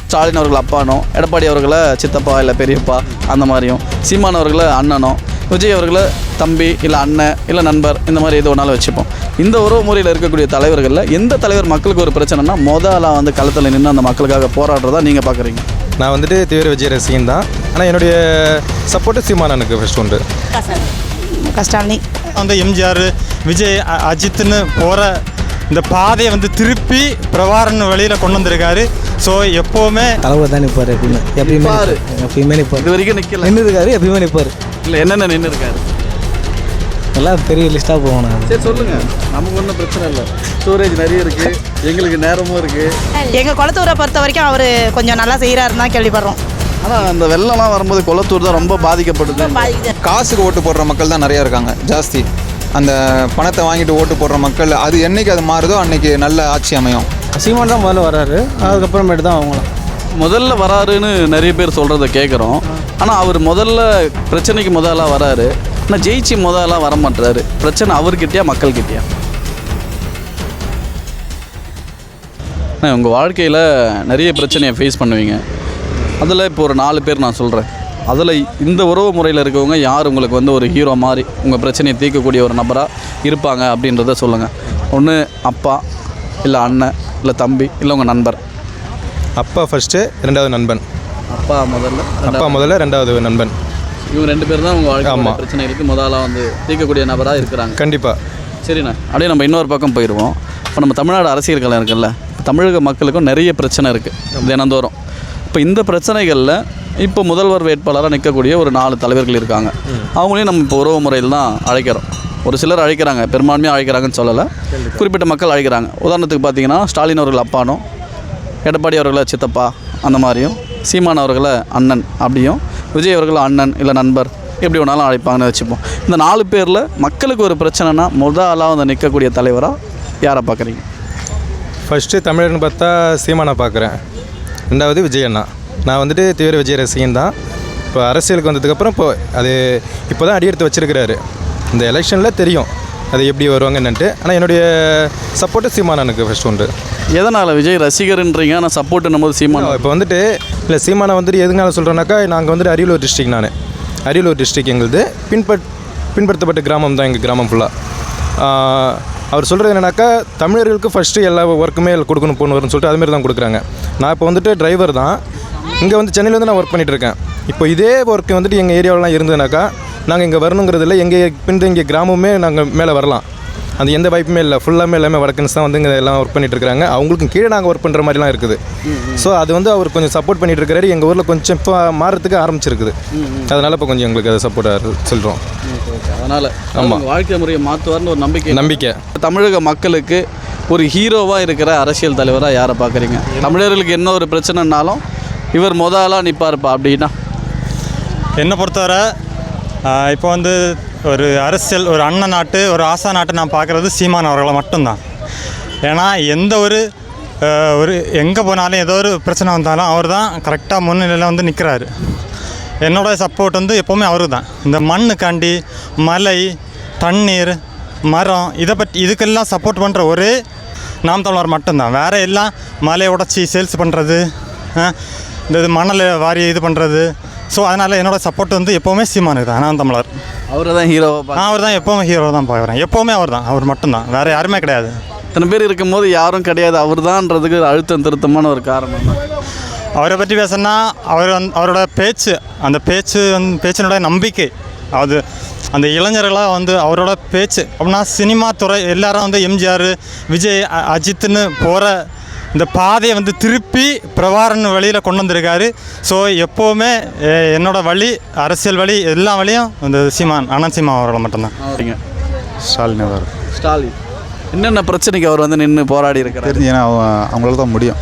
ஸ்டாலின் அவர்கள் அப்பானோ, எடப்பாடி அவர்களை சித்தப்பா இல்லை பெரியப்பா அந்த மாதிரியும், சீமான் அவர்களை அண்ணனோ, விஜய் அவர்களை தம்பி இல்லை அண்ணன் இல்லை நண்பர் இந்த மாதிரி எது ஒன்றாலும் வச்சுப்போம். இந்த உறவு முறையில் இருக்கக்கூடிய தலைவர்களில் எந்த தலைவர் மக்களுக்கு ஒரு பிரச்சனைனா முதலாக வந்து களத்தில் நின்று அந்த மக்களுக்காக போராடுறதா நீங்கள் பார்க்குறீங்க? நான் வந்துட்டு தீவிர விஜய் ரசிகன் தான். ஆனால் என்னுடைய சப்போர்ட்டு சீமானனுக்கு ஃபஸ்ட் உண்டு. ஸ்டாலினி வந்து எம்ஜிஆர் விஜய் அஜித்னு போகிற இந்த பாதையை வந்து திருப்பி பிரபாரன் வழியில் கொண்டு வந்திருக்காரு. ஸோ எப்போவுமே தலைவர் தான் நிற்பார். எப்பயுமே நிற்பார். இது வரைக்கும் நிற்கல, நின்று இருக்காரு, எப்பயுமே நிற்பார். இல்லை என்னென்ன நின்று இருக்காரு எல்லாம் பெரிய லிஸ்ட்டாக போகணும். சரி சொல்லுங்கள், நமக்கு ஒன்றும் பிரச்சனை இல்லை, ஸ்டோரேஜ் நிறைய இருக்குது, எங்களுக்கு நேரமும் இருக்குது. எங்கள் குளத்தூரை பொறுத்த வரைக்கும் அவர் கொஞ்சம் நல்லா செய்கிறாருன்னு தான் கேள்விப்படுறோம். ஆனால் அந்த வெள்ளம்லாம் வரும்போது குளத்தூர் தான் ரொம்ப பாதிக்கப்படுது. காசுக்கு ஓட்டு போடுற மக்கள் தான் நிறையா இருக்காங்க ஜாஸ்தி. அந்த பணத்தை வாங்கிட்டு ஓட்டு போடுற மக்கள் அது என்றைக்கு அது மாறுதோ அன்றைக்கி நல்ல ஆட்சி அமையும். சீமான் தான் முதல்ல வர்றாரு, அதுக்கப்புறமேட்டு தான் அவங்களும் முதல்ல வராருன்னு நிறைய பேர் சொல்கிறத கேட்குறோம். ஆனால் அவர் முதல்ல பிரச்சனைக்கு முதலாக வராரு, ஆனால் ஜெயிச்சு முதலாக வர மாட்டுறாரு. பிரச்சனை அவர்கிட்டயா மக்கள்கிட்டயா? உங்கள் வாழ்க்கையில் நிறைய பிரச்சனையை ஃபேஸ் பண்ணுவீங்க. அதில் இப்போ ஒரு 4 பேர் நான் சொல்கிறேன். அதில் இந்த உறவு முறையில் இருக்கவங்க யார் உங்களுக்கு வந்து ஒரு ஹீரோ மாதிரி உங்கள் பிரச்சனையை தீர்க்கக்கூடிய ஒரு நபராக இருப்பாங்க அப்படின்றத சொல்லுங்கள். ஒன்று அப்பா, இல்லை அண்ணன், இல்லை தம்பி, இல்லை உங்கள் நண்பர். அப்பா ஃபஸ்ட்டு, ரெண்டாவது நண்பன். அப்பா முதல்ல, ரெண்டாவது நண்பன். இவங்க 2 பேர் தான் உங்கள் வாழ்க்கை பிரச்சனைகளுக்கு முதலாக வந்து தீர்க்கக்கூடிய நபராக இருக்கிறாங்க. கண்டிப்பாக. சரிண்ணா, அப்படியே நம்ம இன்னொரு பக்கம் போயிடுவோம். இப்போ நம்ம தமிழ்நாடு அரசியல் களம் இருக்குல்ல, தமிழக மக்களுக்கும் நிறைய பிரச்சனை இருக்குது தினந்தோறும். இப்போ இந்த பிரச்சனைகளில் இப்போ முதல்வர் வேட்பாளராக நிற்கக்கூடிய ஒரு 4 தலைவர்கள் இருக்காங்க. அவங்களையும் நம்ம இப்போ உறவு முறையில் தான் அழைக்கிறோம். ஒரு சிலர் அழைக்கிறாங்க, பெரும்பான்மையாக அழைக்கிறாங்கன்னு சொல்லலை, குறிப்பிட்ட மக்கள் அழைக்கிறாங்க. உதாரணத்துக்கு பார்த்தீங்கன்னா ஸ்டாலின் அவர்கள் அப்பானோ, எடப்பாடி அவர்களை சித்தப்பா அந்த மாதிரியும், சீமான் அவர்களை அண்ணன் அப்படியும், விஜய் அவர்களை அண்ணன் இல்லை நண்பர் எப்படி வேணாலும் அழைப்பாங்கன்னு வச்சுப்போம். இந்த 4 பேரில் மக்களுக்கு ஒரு பிரச்சனைனா முதலாக வந்து நிற்கக்கூடிய தலைவராக யாரை பார்க்குறீங்க? ஃபஸ்ட்டு தமிழர்னு பார்த்தா சீமானை பார்க்குறேன். ரெண்டாவது விஜய் அண்ணா. நான் வந்துட்டு தீவிர விஜய் ரசிகன் தான். இப்போ அரசியலுக்கு வந்ததுக்கப்புறம் இப்போ தான் அடியெடுத்து வச்சுருக்கிறாரு. இந்த எலெக்ஷனில் தெரியும் அது எப்படி வருவாங்கன்னுட்டு. ஆனால் என்னுடைய சப்போர்ட்டு சீமானனுக்கு ஃபஸ்ட் உண்டு. எதனால் விஜய் ரசிகர்ன்றீங்க ஆனால் சப்போர்ட்டுன்னும் போது சீமான்? இப்போ வந்துட்டு இல்லை சீமானை வந்துட்டு எதுனால சொல்கிறேன்னாக்கா, நாங்கள் வந்துட்டு அரியலூர் டிஸ்ட்ரிக்ட். அரியலூர் டிஸ்ட்ரிக்ட் எங்களுது பின்பற்றப்பட்ட கிராமம் தான் எங்கள் கிராமம் ஃபுல்லாக. அவர் சொல்கிறது என்னென்னாக்கா, தமிழர்களுக்கு ஃபஸ்ட்டு எல்லா ஒர்க்குமே கொடுக்கணும் போகணுன்னு சொல்லிட்டு அதுமாரி தான் கொடுக்குறாங்க. நான் இப்போ வந்துட்டு டிரைவர் தான். இங்கே வந்து சென்னையில் வந்து நான் ஒர்க் பண்ணிகிட்ருக்கேன். இப்போ இதே ஒர்க்கு வந்துட்டு எங்கள் ஏரியாவிலாம் இருந்ததுனாக்கா நாங்கள் இங்கே வரணுங்கிறது இல்லை. எங்கள் இங்கே கிராமமே நாங்கள் மேலே வரலாம். அந்த எந்த வாய்ப்புமே இல்லை. ஃபுல்லாமே எல்லாமே வடக்கன்ஸ் தான் வந்து இங்கே எல்லாம் ஒர்க் பண்ணிகிட்ருக்காங்க. அவங்களுக்கு கீழே நாங்கள் ஒர்க் பண்ணுற மாதிரிலாம் இருக்குது. ஸோ அது வந்து அவர் கொஞ்சம் சப்போர்ட் பண்ணிகிட்ருக்காரு. எங்கள் ஊரில் கொஞ்சம் இப்போ மாறத்துக்கு ஆரம்பிச்சிருக்குது. அதனால் இப்போ கொஞ்சம் எங்களுக்கு அதை சப்போர்ட்டாக சொல்கிறோம். அதனால் ஆமாம், வாழ்க்கை முறையை மாற்றுவார்னு ஒரு நம்பிக்கை. தமிழக மக்களுக்கு ஒரு ஹீரோவாக இருக்கிற அரசியல் தலைவராக யாரை பார்க்குறீங்க? தமிழர்களுக்கு என்ன ஒரு பிரச்சனைனாலும் இவர் முதலாக நிற்பார்ப்பா அப்படின்னா? என்னை பொறுத்தவரை இப்போ வந்து ஒரு அரசியல், ஒரு அண்ணன் நாட்டு, ஒரு ஆசா நாட்டு நான் பார்க்குறது சீமான் அவர்களை மட்டும்தான். ஏன்னா எந்த ஒரு எங்கே போனாலும் ஏதோ ஒரு பிரச்சனை வந்தாலும் அவர் தான் கரெக்டாக முன்னிலையில் வந்து நிற்கிறாரு. என்னோடய சப்போர்ட் வந்து எப்போவுமே அவருக்கு தான். இந்த மண்ணுக்காண்டி, மலை, தண்ணீர், மரம், இதுக்கெல்லாம் சப்போர்ட் பண்ணுற ஒரே நாம் தமிழர் மட்டும்தான். வேறு எல்லாம் மலையை உடச்சி சேல்ஸ் பண்ணுறது, இந்த மணலை வாரி இது பண்ணுறது. ஸோ அதனால் என்னோடய சப்போர்ட் வந்து எப்போவுமே சீமானுக்கு தான். நாம் தமிழர் அவர் தான் ஹீரோவாக. அவர் தான் எப்போவுமே ஹீரோ தான் பார்க்குறேன். எப்போவுமே அவர் மட்டும்தான், வேறு யாருமே கிடையாது. இத்தனை பேர் இருக்கும்போது யாரும் கிடையாது, அவர் தான்ன்றதுக்கு அழுத்தம் திருத்தமான ஒரு காரணம் தான். அவரை பற்றி பேசுனா அவரோட பேச்சு, அந்த பேச்சினுடைய நம்பிக்கை, அது அந்த இளைஞர்களாக வந்து அவரோட பேச்சு அப்படின்னா சினிமா துறை எல்லாரும் வந்து எம்ஜிஆர் விஜய் அஜித்னு போகிற இந்த பாதையை வந்து திருப்பி பிரபாரன் வழியில் கொண்டு வந்திருக்காரு. ஸோ எப்போவுமே என்னோடய வழி, அரசியல் வழி, எல்லா வழியும் இந்த அண்ணன் சீமான் அவர்களை மட்டும்தான். ஸ்டாலின் என்னென்ன பிரச்சனைக்கு அவர் வந்து நின்று போராடி இருக்கிறார் தெரிஞ்சு? ஏன்னா அவங்களால தான் முடியும்.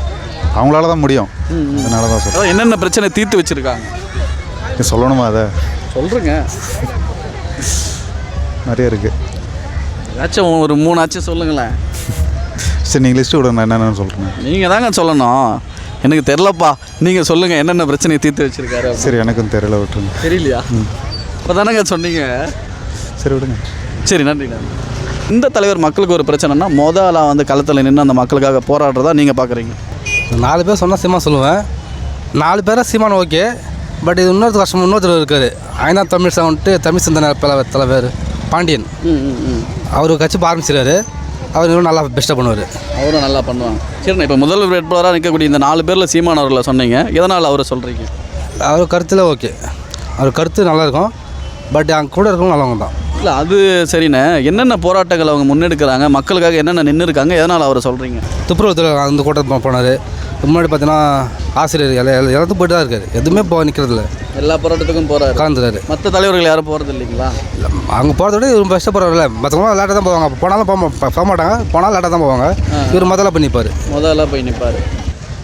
அதனால தான் சொல்கிறேன். என்னென்ன பிரச்சனை தீர்த்து வச்சுருக்காங்க சொல்லணுமா? அதை சொல்கிறேங்க, நிறைய இருக்குது. ஏதாச்சும் ஒரு 3 ஆச்சும் சொல்லுங்களேன். சரி, நீங்கள் லிஸ்ட்டு விட, நான் என்னென்னு சொல்கிறேன். நீங்கள் தாங்க சொல்லணும், எனக்கு தெரிலப்பா. நீங்கள் சொல்லுங்கள் என்னென்ன பிரச்சனையை தீர்த்து வச்சுருக்காரு. சரி, எனக்கும் தெரியல, விட்டுருங்க. தெரியலையா? இப்போ தானேங்க சொன்னீங்க. சரி விடுங்க. சரி, நன்றி. இந்த தலைவர் மக்களுக்கு ஒரு பிரச்சனைனா முதலாக வந்து களத்தில் நின்று அந்த மக்களுக்காக போராடுறதா நீங்கள் பார்க்குறீங்க? 4 பேர் சொன்னால் சீமான் சொல்லுவேன். 4 பேரை சீமான் ஓகே, பட் இது இன்னொருத்தர் இருக்கார். ஐநா தமிழ் வந்துட்டு தமிழ் சிந்தனை தலைவர் பாண்டியன். அவர் கட்சி ஆரம்பிச்சிடாரு. அவர் இன்னும் நல்லா பெஸ்ட்டாக பண்ணுவார். அவரும் நல்லா பண்ணுவாங்க. சரிண்ணா, இப்போ முதல்வர் வேட்பாளராக நிற்கக்கூடிய இந்த 4 பேரில் சீமான் அவர்களை சொன்னீங்க, எதனால் அவரை சொல்கிறீங்க? அவர் கருத்தில் ஓகே, அவர் கருத்து நல்லாயிருக்கும், பட் அங்கே கூட இருக்கவங்க நல்லவங்க தான். இல்லை அது சரிண்ணே, என்னென்ன போராட்டங்கள் அவங்க முன்னெடுக்கிறாங்க, மக்களுக்காக என்னென்ன நின்று இருக்காங்க, எதனால் அவரை சொல்கிறீங்க? துப்புரவுத்துறை அந்த கூட்டத்தில் போனார். முன்னாடி பார்த்தீங்கன்னா ஆசிரியர் எல்லாத்துக்கும் போய்ட்டு தான் இருக்கார். எதுவுமே இப்போ நிற்கிறதில்ல. எல்லா போராட்டத்துக்கும் போகிறாரு, கலந்துறாரு. மற்ற தலைவர்கள் யாரும் போகிறது இல்லைங்களா? அங்கே போகிறத விட இவர் பெஸ்ட்டாக போகிறாருல்ல. மற்றவங்க லேட்டாக தான் போவாங்க. போனாலும் போக மாட்டாங்க, போனாலும் லேட்டாக தான் போவாங்க. இவர் முதல்ல பண்ணிப்பார், முதல்ல போய் நிற்பார்.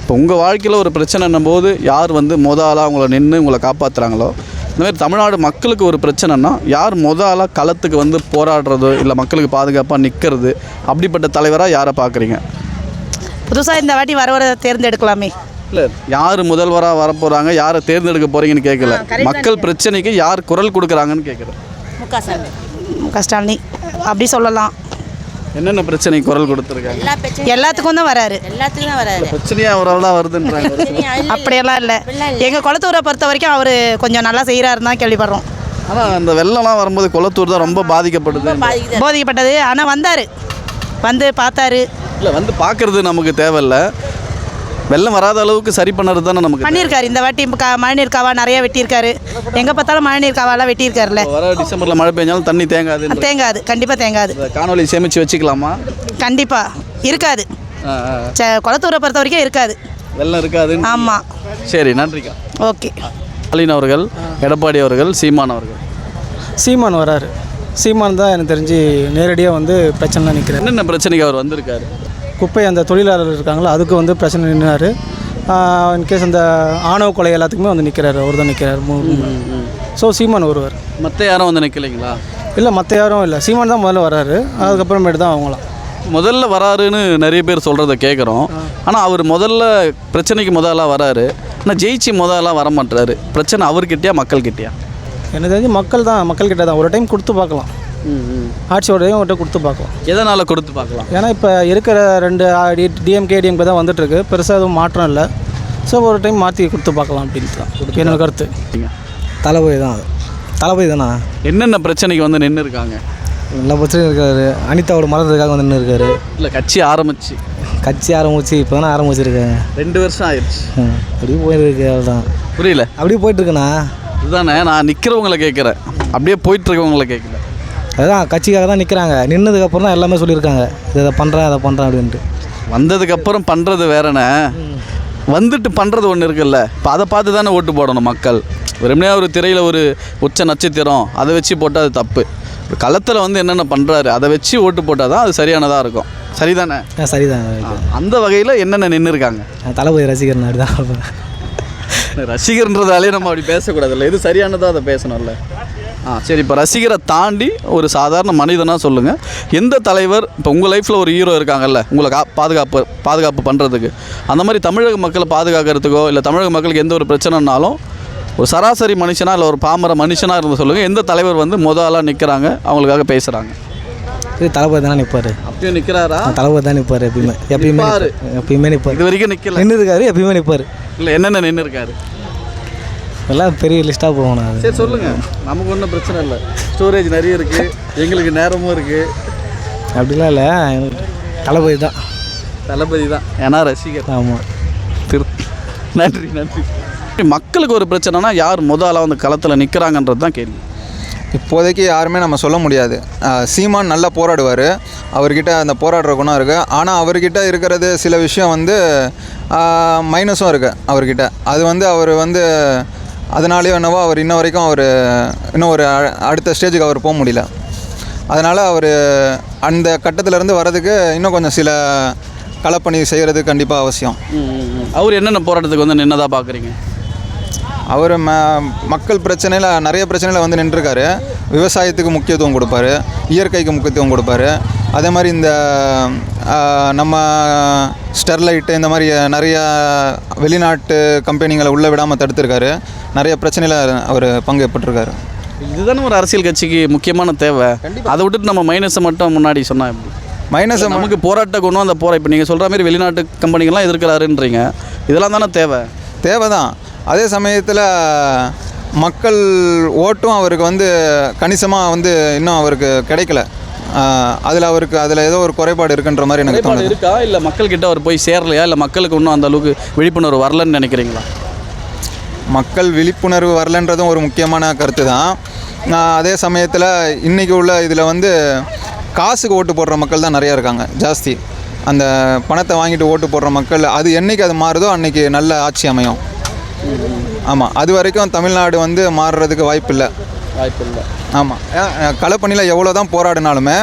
இப்போ உங்கள் வாழ்க்கையில் ஒரு பிரச்சனைன்னும் போது யார் வந்து முதலாக உங்களை நின்று உங்களை காப்பாற்றுறாங்களோ, இந்தமாதிரி தமிழ்நாடு மக்களுக்கு ஒரு பிரச்சனைனா யார் முதலாக களத்துக்கு வந்து போராடுறதோ இல்லை மக்களுக்கு பாதுகாப்பாக நிற்கிறது, அப்படிப்பட்ட தலைவராக யாரை பார்க்குறீங்க? புதுசாக இந்த வாட்டி வரவரை தேர்ந்தெடுக்கலாமே. இல்லை யார் முதல்வராக வரப்போகிறாங்க, யாரை தேர்ந்தெடுக்க போகிறீங்கன்னு கேட்கல, மக்கள் பிரச்சனைக்கு யார் குரல் கொடுக்குறாங்கன்னு கேட்குறேன். முக ஸ்டாலினி அப்படி சொல்லலாம். என்னென்ன பிரச்சனைக்கு குரல் கொடுத்துருக்காங்க? எல்லாத்துக்கும் தான் வராரு. பிரச்சனையாக அவரால் தான் வருதுன்றாங்க. அப்படியெல்லாம் இல்லை. எங்கள் குளத்தூரை பொறுத்த வரைக்கும் அவர் கொஞ்சம் நல்லா செய்கிறாருன்னு தான் கேள்விப்படுறோம். ஆனால் அந்த வெள்ளம்லாம் வரும்போது குளத்தூர் தான் ரொம்ப பாதிக்கப்படுது. போதிக்கப்பட்டது. ஆனால் வந்தார், வந்து பார்த்தாரு. இல்லை வந்து பார்க்குறது நமக்கு தேவையில்லை, வெள்ளம் வராத அளவுக்கு சரி பண்ணுறது தானே நமக்கு பண்ணியிருக்காரு. இந்த வாட்டி மழைநீர் காவா நிறைய வெட்டியிருக்காரு. எங்கே பார்த்தாலும் மழைநீர் காவாலாம் வெட்டியிருக்காருல்ல. வர டிசம்பரில் மழை பெஞ்சாலும் தண்ணி தேங்காது, கண்டிப்பாக தேங்காது. காணொலி சேமித்து வச்சுக்கலாமா? கண்டிப்பாக இருக்காது. குளத்தூரை பொறுத்த வரைக்கும் இருக்காது, வெள்ளம் இருக்காது. ஆமாம். சரி, நன்றிக்கா. ஓகே. ஸ்டாலின் அவர்கள், எடப்பாடி அவர்கள், சீமான் அவர்கள். சீமான் வராரு. சீமான் தான் எனக்கு தெரிஞ்சு நேரடியாக வந்து பிரச்சனை நிற்கிறார். என்னென்ன பிரச்சனைக்கு அவர் வந்திருக்காரு? குப்பை அந்த தொழிலாளர்கள் இருக்காங்களோ அதுக்கு வந்து பிரச்சனை நின்றார். இன்கேஸ் அந்த ஆணவ கொலை எல்லாத்துக்குமே வந்து நிற்கிறாரு, அவர் தான் நிற்கிறார். ஸோ சீமான் ஒருவர். மற்ற யாரும் வந்து நிற்கலைங்களா? இல்லை, மற்ற யாரும் இல்லை. சீமான் தான் முதல்ல வராரு, அதுக்கப்புறமேட்டு தான் அவங்களாம். முதல்ல வராருன்னு நிறைய பேர் சொல்கிறத கேட்குறோம். ஆனால் அவர் முதல்ல பிரச்சனைக்கு முதலாக வராரு, ஆனால் ஜெயிச்சு முதலாக வர மாட்டுறாரு. பிரச்சனை அவர்கிட்டயா மக்கள்கிட்டயா? எனக்கு தெரிஞ்சு மக்கள்கிட்ட தான். ஒரு டைம் கொடுத்து பார்க்கலாம், ஆட்சியோடையும் ஒரு டைம் கொடுத்து பார்க்கலாம். எதனால் கொடுத்து பார்க்கலாம்? ஏன்னா இப்போ இருக்கிற 2 டிஎம்கே தான் வந்துட்டுருக்கு, பெருசாக எதுவும் மாற்றம் இல்லை. ஸோ ஒரு டைம் மாற்றி கொடுத்து பார்க்கலாம் அப்படின்ட்டு தான் என்னோட கருத்து. தளபதி தானே. என்னென்ன பிரச்சனைக்கு வந்து நின்று இருக்காங்க? எல்லா பிரச்சனையும் இருக்காரு. அனிதாவோட மரணத்துக்காக வந்து நின்று இருக்காரு. இல்லை கட்சி ஆரம்பிச்சு இப்போ தானே ஆரம்பிச்சிருக்காங்க. 2 வருஷம் ஆயிடுச்சு. அப்படியே போயிருக்கு. அவ்வளோதான். புரியல? அப்படியே போயிட்டுருக்குண்ணா. இதுதானே நான் நிற்கிறவங்களை கேட்குறேன், அப்படியே போயிட்டுருக்கவங்களை கேட்கல. அதுதான் கட்சிக்காக தான் நிற்கிறாங்க. நின்னதுக்கப்புறம் தான் எல்லாமே சொல்லியிருக்காங்க, இதை பண்ணுறேன் அதை பண்ணுறேன் அப்படின்ட்டு. வந்ததுக்கப்புறம் பண்ணுறது வேறண்ணே, வந்துட்டு பண்ணுறது ஒன்று இருக்குல்ல. இப்போ அதை பார்த்து தானே ஓட்டு போடணும் மக்கள். வெறுமனையாக ஒரு திரையில் ஒரு உச்ச நட்சத்திரம் அதை வச்சு போட்டால் அது தப்பு. களத்தில் வந்து என்னென்ன பண்ணுறாரு அதை வச்சு ஓட்டு போட்டால் தான் அது சரியானதாக இருக்கும். சரிதானே? சரிதான். அந்த வகையில் என்னென்ன நின்று இருக்காங்க? தளபதி ரசிகர் நாடு தான். ரசிகர்ன்றதாலே நம்ம அப்படி பேசக்கூடாதுல்ல, இது சரியானதாக அதை பேசணும்ல. சரி, இப்போ ரசிகரை தாண்டி ஒரு சாதாரண மனிதனாக சொல்லுங்கள், எந்த தலைவர் இப்போ உங்கள் லைஃப்பில் ஒரு ஹீரோ இருக்காங்கல்ல உங்களை பாதுகாப்பு பண்ணுறதுக்கு, அந்த மாதிரி தமிழக மக்களை பாதுகாக்கிறதுக்கோ இல்லை தமிழக மக்களுக்கு எந்த ஒரு பிரச்சனைனாலும் ஒரு சராசரி மனுஷனாக இல்லை ஒரு பாமர மனுஷனாக இருந்து சொல்லுங்கள், எந்த தலைவர் வந்து முதலாக நிற்கிறாங்க அவங்களுக்காக பேசுகிறாங்க? தளபதி தானே நிற்பார். அப்பயும் நிற்கிறாரா? தளபதி தான் நிற்பார். எப்பயுமே நிற்பார். இது வரைக்கும் நிற்கல. நின்று இருக்காரு, எப்பயுமே நிற்பார். இல்லை என்னென்ன நின்று இருக்காரு? எல்லாம் பெரிய லிஸ்ட்டாக போகணும். அது சரி சொல்லுங்கள், நமக்கு ஒன்றும் பிரச்சனை இல்லை, ஸ்டோரேஜ் நிறைய இருக்குது, எங்களுக்கு நேரமும் இருக்குது. அப்படிலாம் இல்லை, தளபதி தான் ஏன்னா ரசிகர். ஆமாம். நன்றி. மக்களுக்கு ஒரு பிரச்சனைனா யார் முதலாக வந்து களத்தில் நிற்கிறாங்கன்றது தான் கேள்வி. இப்போதைக்கு யாருமே நம்ம சொல்ல முடியாது. சீமான் நல்லா போராடுவார், அவர்கிட்ட அந்த போராடுற குணம் இருக்குது. ஆனால் அவர்கிட்ட இருக்கிறது சில விஷயம் வந்து மைனஸும் இருக்குது அவர்கிட்ட. அது வந்து அவர் வந்து அதனாலேயோ என்னவோ அவர் இன்ன வரைக்கும் இன்னும் ஒரு அடுத்த ஸ்டேஜுக்கு அவர் போக முடியல. அதனால் அவர் அந்த கட்டத்திலேருந்து வர்றதுக்கு இன்னும் கொஞ்சம் சில களப்பணி செய்கிறது கண்டிப்பாக அவசியம். அவர் என்னென்ன போராட்டத்துக்கு வந்து நின்னதாக பார்க்குறீங்க? அவர் மக்கள் பிரச்சனையில் நிறைய பிரச்சனையில் வந்து நின்றுருக்காரு. விவசாயத்துக்கு முக்கியத்துவம் கொடுப்பாரு, இயற்கைக்கு முக்கியத்துவம் கொடுப்பாரு. அதே மாதிரி இந்த நம்ம ஸ்டெர்லைட்டு இந்த மாதிரி நிறைய வெளிநாட்டு கம்பெனிகளை உள்ளே விடாமல் தடுத்துருக்காரு. நிறைய பிரச்சனையில் அவர் பங்கேற்பட்டிருக்காரு. இதுதானே ஒரு அரசியல் கட்சிக்கு முக்கியமான தேவை. அதை விட்டுட்டு நம்ம மைனஸை மட்டும் முன்னாடி சொன்னால் எப்படி? மைனஸை நமக்கு போராட்ட கொண்டு அந்த இப்போ நீங்கள் சொல்கிற மாதிரி வெளிநாட்டு கம்பெனிகள்லாம் எதிர்க்கிறாருன்றீங்க, இதெல்லாம் தானே தேவை. தேவை தான். அதே சமயத்தில் மக்கள் ஓட்டும் அவருக்கு வந்து கணிசமாக வந்து இன்னும் அவருக்கு கிடைக்கல. அதில் ஏதோ ஒரு குறைபாடு இருக்குன்ற மாதிரி எனக்கு குறைபாடு தோணுது. இருக்கா இல்லை மக்கள்கிட்ட அவர் போய் சேரலையா இல்லை மக்களுக்கு இன்னும் அந்த அளவுக்கு விழிப்புணர்வு வரலன்னு நினைக்கிறீங்களா? மக்கள் விழிப்புணர்வு வரலன்றதும் ஒரு முக்கியமான கருத்து தான். அதே சமயத்தில் இன்றைக்கி உள்ள இதில் வந்து காசுக்கு ஓட்டு போடுற மக்கள் தான் நிறையா இருக்காங்க ஜாஸ்தி. அந்த பணத்தை வாங்கிட்டு ஓட்டு போடுற மக்கள், அது என்றைக்கு அது மாறுதோ அன்றைக்கி நல்ல ஆட்சி அமையும். ஆமாம், அது வரைக்கும் தமிழ்நாடு வந்து மாறுறதுக்கு வாய்ப்பில்லை. ஆமாம், களப்பணியில் எவ்வளோ தான் போராடினாலுமே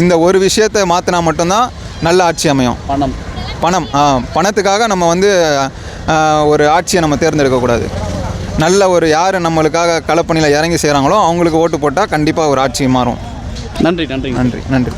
இந்த ஒரு விஷயத்தை மாற்றினா மட்டும்தான் நல்ல ஆட்சி அமையும். பணத்துக்காக நம்ம வந்து ஒரு ஆட்சியை நம்ம தேர்ந்தெடுக்கக்கூடாது. நல்ல ஒரு யார் நம்மளுக்காக களப்பணியில் இறங்கி செய்கிறாங்களோ அவங்களுக்கு ஓட்டு போட்டால் கண்டிப்பாக ஒரு ஆட்சி மாறும். நன்றி. நன்றி.